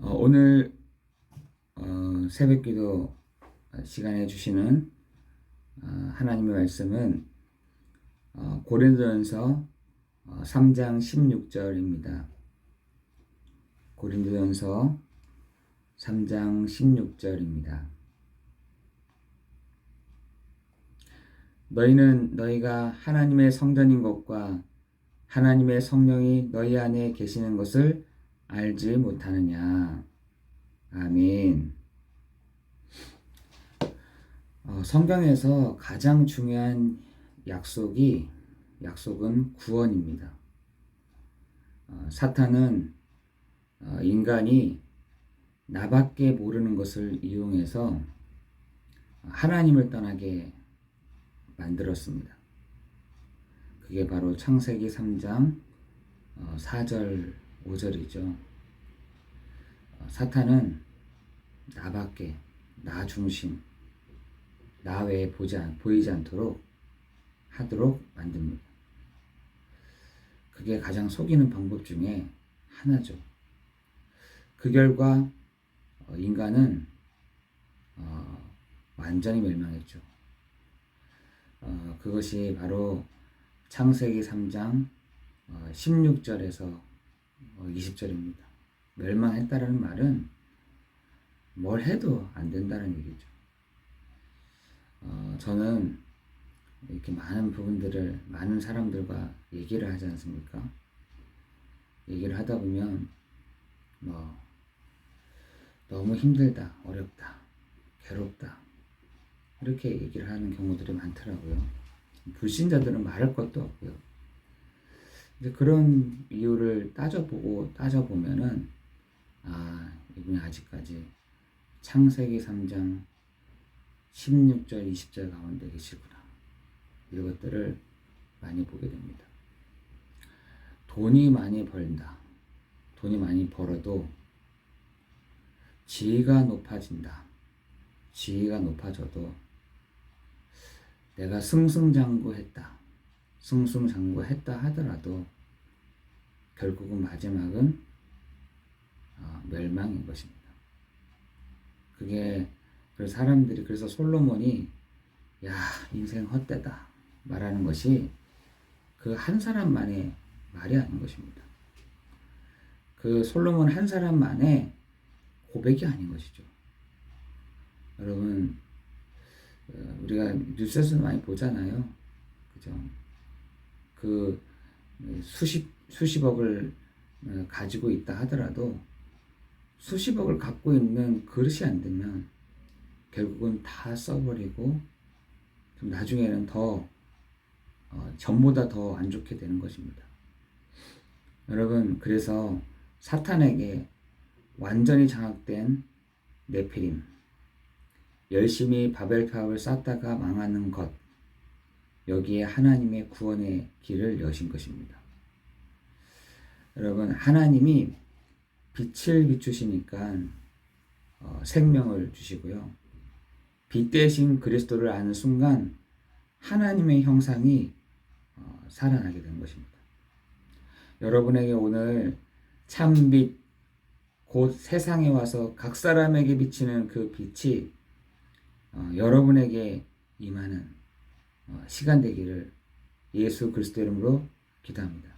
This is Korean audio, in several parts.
오늘 새벽기도 시간에 주시는 하나님의 말씀은 고린도전서 3장 16절입니다. 고린도전서 3장 16절입니다. 너희는 너희가 하나님의 성전인 것과 하나님의 성령이 너희 안에 계시는 것을 알지 못하느냐. 아멘. 성경에서 가장 중요한 약속은 구원입니다. 사탄은 인간이 나밖에 모르는 것을 이용해서 하나님을 떠나게 만들었습니다. 그게 바로 창세기 3장 4절 5절이죠. 사탄은 나밖에, 나 중심, 나 외에 보이지 않도록 하도록 만듭니다. 그게 가장 속이는 방법 중에 하나죠. 그 결과 인간은 완전히 멸망했죠. 그것이 바로 창세기 3장 16절에서 20절입니다. 멸망했다라는 말은 뭘 해도 안 된다는 얘기죠. 저는 이렇게 많은 부분들을 많은 사람들과 얘기를 하지 않습니까? 얘기를 하다 보면 너무 힘들다, 어렵다, 괴롭다 이렇게 얘기를 하는 경우들이 많더라고요. 불신자들은 말할 것도 없고요. 이제 그런 이유를 따져보면은 이분이 아직까지 창세기 3장 16절 20절 가운데 계시구나, 이것들을 많이 보게 됩니다. 돈이 많이 벌다, 돈이 많이 벌어도 지위가 높아진다, 지위가 높아져도 내가 승승장구했다 하더라도 결국은 마지막은 멸망인 것입니다. 그래서 솔로몬이 인생 헛되다 말하는 것이 그 한 사람만의 말이 아닌 것입니다. 그 솔로몬 한 사람만의 고백이 아닌 것이죠. 여러분, 우리가 뉴스에서 많이 보잖아요. 그죠? 그 수십억을 가지고 있다 하더라도 수십억을 갖고 있는 그릇이 안 되면 결국은 다 써버리고 좀 나중에는 전보다 더 안 좋게 되는 것입니다. 여러분, 그래서 사탄에게 완전히 장악된 네피림, 열심히 바벨탑을 쌓다가 망하는 것, 여기에 하나님의 구원의 길을 여신 것입니다. 여러분, 하나님이 빛을 비추시니까 생명을 주시고요. 빛 대신 그리스도를 아는 순간 하나님의 형상이 살아나게 된 것입니다. 여러분에게 오늘 참빛, 곧 세상에 와서 각 사람에게 비치는 그 빛이 여러분에게 임하는 시간 되기를 예수 그리스도 이름으로 기도합니다.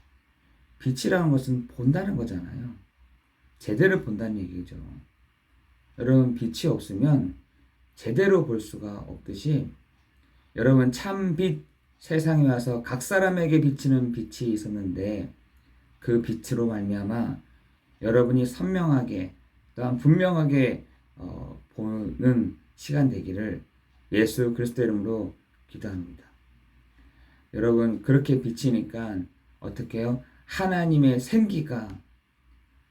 빛이라는 것은 본다는 거잖아요. 제대로 본다는 얘기죠. 여러분, 빛이 없으면 제대로 볼 수가 없듯이 여러분, 참빛, 세상에 와서 각 사람에게 비치는 빛이 있었는데 그 빛으로 말미암아 여러분이 선명하게 또한 분명하게 보는 시간 되기를 예수 그리스도 이름으로 기도합니다. 여러분, 그렇게 비치니까 어떻게 해요? 하나님의 생기가,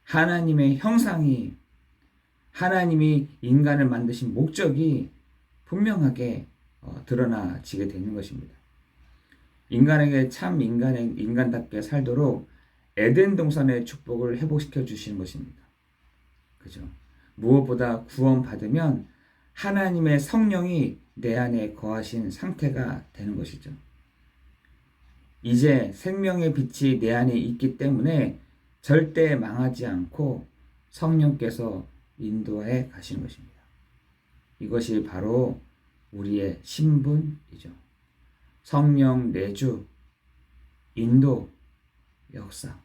하나님의 형상이, 하나님이 인간을 만드신 목적이 분명하게 드러나지게 되는 것입니다. 인간에게 참 인간답게 살도록 에덴 동산의 축복을 회복시켜 주시는 것입니다. 그죠? 무엇보다 구원받으면 하나님의 성령이 내 안에 거하신 상태가 되는 것이죠. 이제 생명의 빛이 내 안에 있기 때문에 절대 망하지 않고 성령께서 인도해 가시는 것입니다. 이것이 바로 우리의 신분이죠. 성령 내주, 인도, 역사.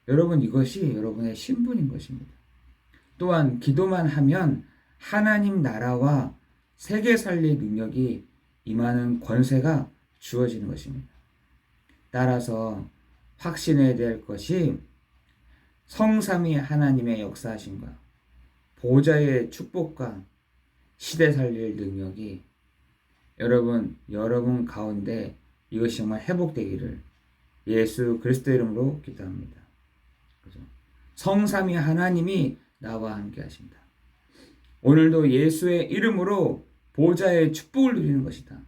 여러분, 이것이 여러분의 신분인 것입니다. 또한 기도만 하면 하나님 나라와 세계 살릴 능력이 임하는 권세가 주어지는 것입니다. 따라서 확신해야 될 것이 성삼위 하나님의 역사하심과 보좌의 축복과 시대 살릴 능력이 여러분 가운데 이것이 정말 회복되기를 예수 그리스도 이름으로 기도합니다. 그죠? 성삼위 하나님이 나와 함께 하십니다. 오늘도 예수의 이름으로 보좌의 축복을 누리는 것이다.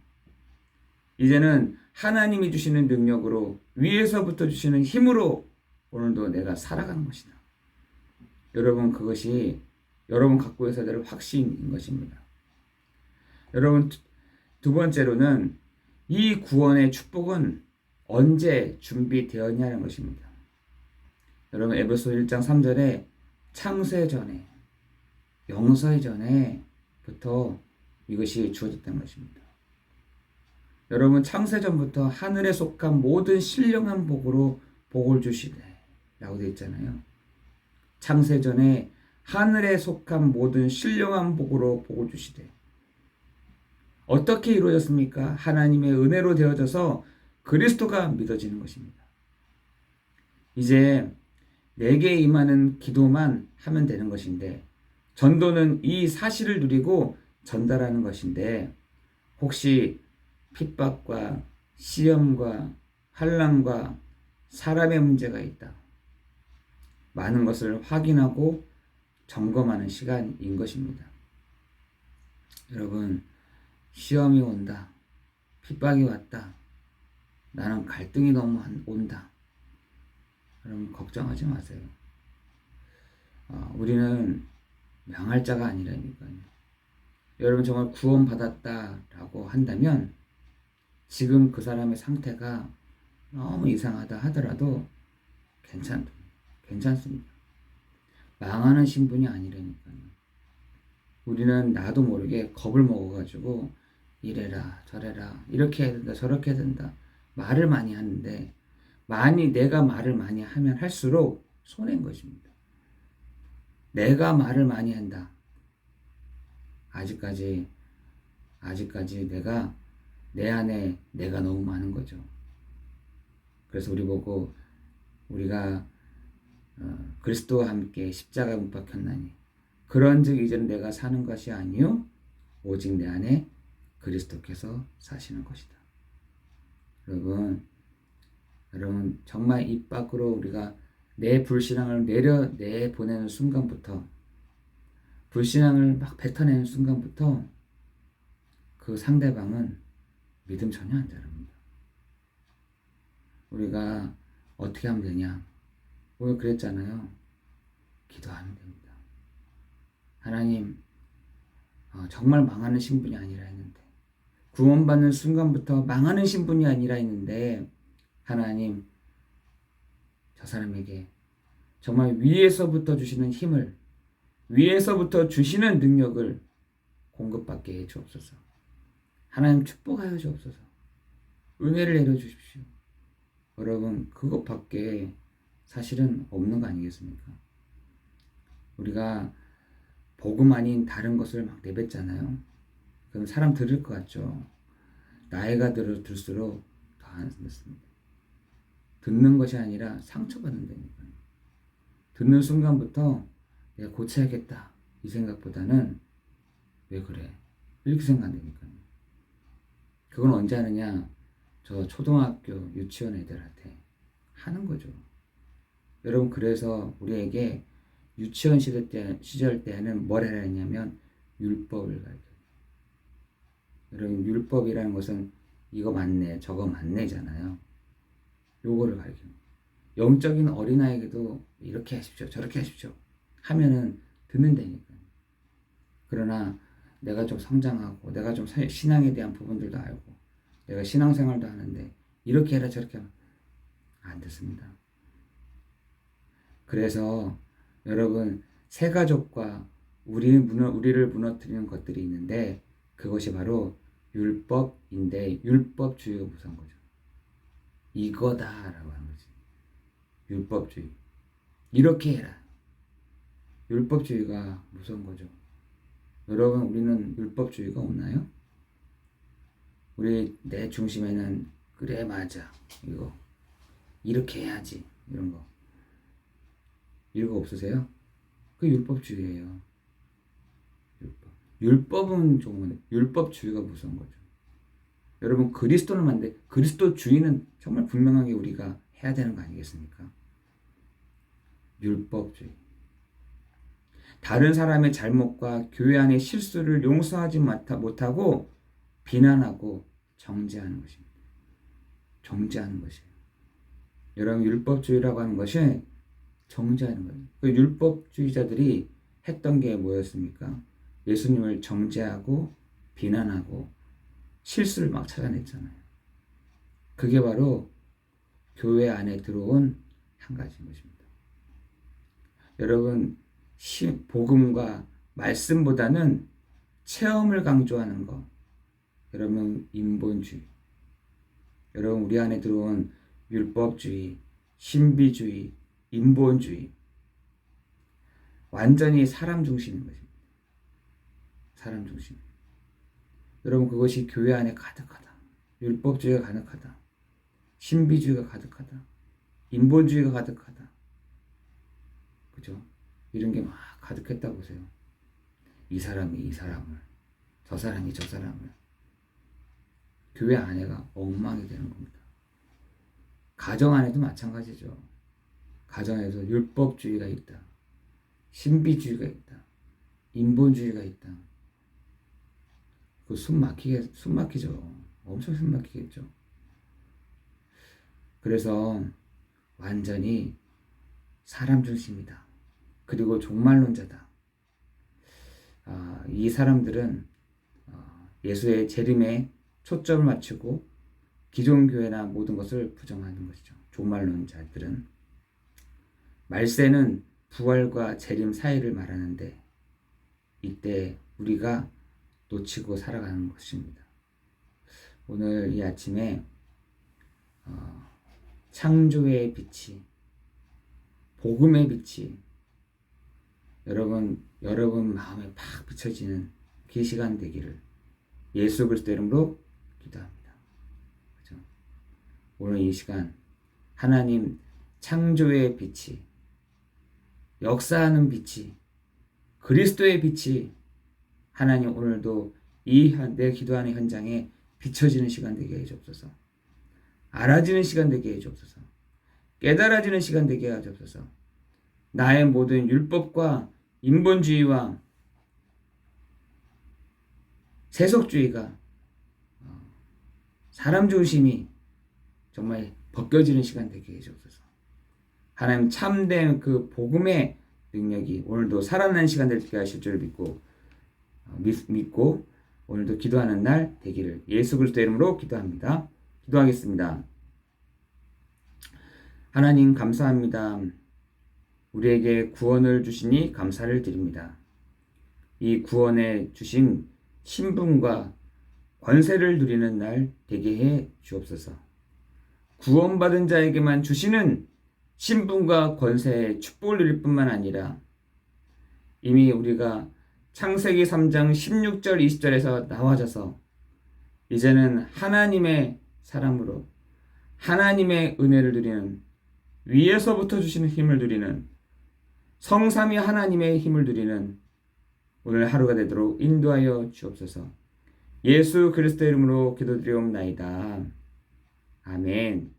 이제는 하나님이 주시는 능력으로 위에서부터 주시는 힘으로 오늘도 내가 살아가는 것이다. 여러분, 그것이 여러분 갖고 있어야 될 확신인 것입니다. 여러분, 두 번째로는 이 구원의 축복은 언제 준비되었냐는 것입니다. 여러분, 에베소 1장 3절에 창세 전에, 영세 전에부터 이것이 주어졌다는 것입니다. 여러분, 창세 전부터 하늘에 속한 모든 신령한 복으로 복을 주시되 라고 되어 있잖아요. 창세 전에 하늘에 속한 모든 신령한 복으로 복을 주시되 어떻게 이루어졌습니까? 하나님의 은혜로 되어져서 그리스도가 믿어지는 것입니다. 이제 내게 임하는 기도만 하면 되는 것인데, 전도는 이 사실을 누리고 전달하는 것인데, 혹시 핍박과 시험과 환난과 사람의 문제가 있다. 많은 것을 확인하고 점검하는 시간인 것입니다. 여러분, 시험이 온다. 핍박이 왔다. 나는 갈등이 너무 온다. 여러분, 걱정하지 마세요. 우리는 명할 자가 아니라니까요. 여러분, 정말 구원받았다라고 한다면 지금 그 사람의 상태가 너무 이상하다 하더라도 괜찮습니다. 망하는 신분이 아니라니까요. 우리는 나도 모르게 겁을 먹어가지고 이래라 저래라 이렇게 해야 된다 저렇게 해야 된다 말을 많이 하는데, 내가 말을 많이 하면 할수록 손해인 것입니다. 내가 말을 많이 한다. 아직까지 내 안에 내가 너무 많은 거죠. 그래서 우리가 그리스도와 함께 십자가에 못 박혔나니 그런즉 이제는 내가 사는 것이 아니요 오직 내 안에 그리스도께서 사시는 것이다. 여러분 정말 입 밖으로 우리가 내 불신앙을 내보내는 순간부터, 불신앙을 막 뱉어내는 순간부터 그 상대방은 믿음 전혀 안 자랍니다. 우리가 어떻게 하면 되냐? 오늘 그랬잖아요. 기도하면 됩니다. 하나님, 정말 망하는 신분이 아니라 했는데, 구원받는 순간부터 망하는 신분이 아니라 했는데, 하나님, 저 사람에게 정말 위에서부터 주시는 힘을, 위에서부터 주시는 능력을 공급받게 해 주옵소서. 하나님 축복하여 주옵소서. 은혜를 내려 주십시오. 여러분, 그것밖에 사실은 없는 거 아니겠습니까? 우리가 복음 아닌 다른 것을 막 내뱉잖아요. 그럼 사람 들을 것 같죠? 나이가 들수록 더 안 듣습니다. 듣는 것이 아니라 상처받는다니까요. 듣는 순간부터 내가 고쳐야겠다 이 생각보다는 왜 그래? 이렇게 생각한다니까요. 그건 언제 하느냐? 저 초등학교 유치원 애들한테 하는 거죠. 여러분, 그래서 우리에게 유치원 시절 때는 뭘 해야 했냐면 율법을 가르쳐요. 여러분, 율법이라는 것은 이거 맞네 저거 맞네잖아요. 요거를 가르쳐요. 영적인 어린아이에게도 이렇게 하십시오 저렇게 하십시오 하면은 듣는다니까요. 그러나 내가 좀 성장하고 내가 좀 신앙에 대한 부분들도 알고 내가 신앙생활도 하는데 이렇게 해라 저렇게 하면 안 듣습니다. 그래서 여러분, 새 가족과 우리를 무너뜨리는 것들이 있는데 그것이 바로 율법인데 율법주의가 무서운 거죠. 이거다라고 하는 거지. 율법주의. 이렇게 해라. 율법주의가 무서운 거죠. 여러분, 우리는 율법주의가 없나요? 우리 내 중심에는 그래 맞아 이거 이렇게 해야지 이런 거 이거 없으세요? 그 율법주의예요. 율법은 좋은 건데 율법주의가 무서운 거죠. 여러분, 그리스도는 맞는데 그리스도주의는 정말 분명하게 우리가 해야 되는 거 아니겠습니까? 율법주의. 다른 사람의 잘못과 교회 안의 실수를 용서하지 못하고 비난하고 정죄하는 것입니다. 정죄하는 것이에요. 여러분, 율법주의라고 하는 것이 정죄하는 거예요. 그 율법주의자들이 했던 게 뭐였습니까? 예수님을 정죄하고 비난하고 실수를 막 찾아냈잖아요. 그게 바로 교회 안에 들어온 한 가지인 것입니다. 여러분, 복음과 말씀보다는 체험을 강조하는 것. 여러분, 인본주의. 여러분, 우리 안에 들어온 율법주의, 신비주의, 인본주의. 완전히 사람 중심인 것입니다. 사람 중심. 여러분, 그것이 교회 안에 가득하다. 율법주의가 가득하다. 신비주의가 가득하다. 인본주의가 가득하다. 그죠? 이런 게 막 가득했다 보세요. 이 사람이 이 사람을, 저 사람이 저 사람을. 교회 안에가 엉망이 되는 겁니다. 가정 안에도 마찬가지죠. 가정에서 율법주의가 있다. 신비주의가 있다. 인본주의가 있다. 그 숨 막히죠. 엄청 숨 막히겠죠. 그래서 완전히 사람 중심이다. 그리고 종말론자다. 이 사람들은 예수의 재림에 초점을 맞추고 기존 교회나 모든 것을 부정하는 것이죠. 종말론자들은. 말세는 부활과 재림 사이를 말하는데 이때 우리가 놓치고 살아가는 것입니다. 오늘 이 아침에 창조의 빛이, 복음의 빛이 여러분 마음에 팍 비춰지는 그 시간 되기를 예수 그리스도 이름으로 기도합니다. 그렇죠? 오늘 이 시간 하나님 창조의 빛이, 역사하는 빛이, 그리스도의 빛이 하나님 오늘도 내 기도하는 현장에 비춰지는 시간 되게 해주옵소서. 알아지는 시간 되게 해주옵소서. 깨달아지는 시간 되게 해주옵소서. 나의 모든 율법과 인본주의와 세속주의가 사람 중심이 정말 벗겨지는 시간 되게 해주옵소서. 하나님 참된 그 복음의 능력이 오늘도 살아나는 시간 되게 하실 줄 믿고 오늘도 기도하는 날 되기를 예수 그리스도 이름으로 기도합니다. 기도하겠습니다. 하나님 감사합니다. 우리에게 구원을 주시니 감사를 드립니다. 이 구원에 주신 신분과 권세를 누리는 날 되게 해 주옵소서. 구원받은 자에게만 주시는 신분과 권세의 축복을 누릴 뿐만 아니라 이미 우리가 창세기 3장 16절 20절에서 나와져서 이제는 하나님의 사람으로 하나님의 은혜를 누리는, 위에서부터 주시는 힘을 누리는, 성삼위 하나님의 힘을 누리는 오늘 하루가 되도록 인도하여 주옵소서. 예수 그리스도 이름으로 기도드리옵나이다. 아멘.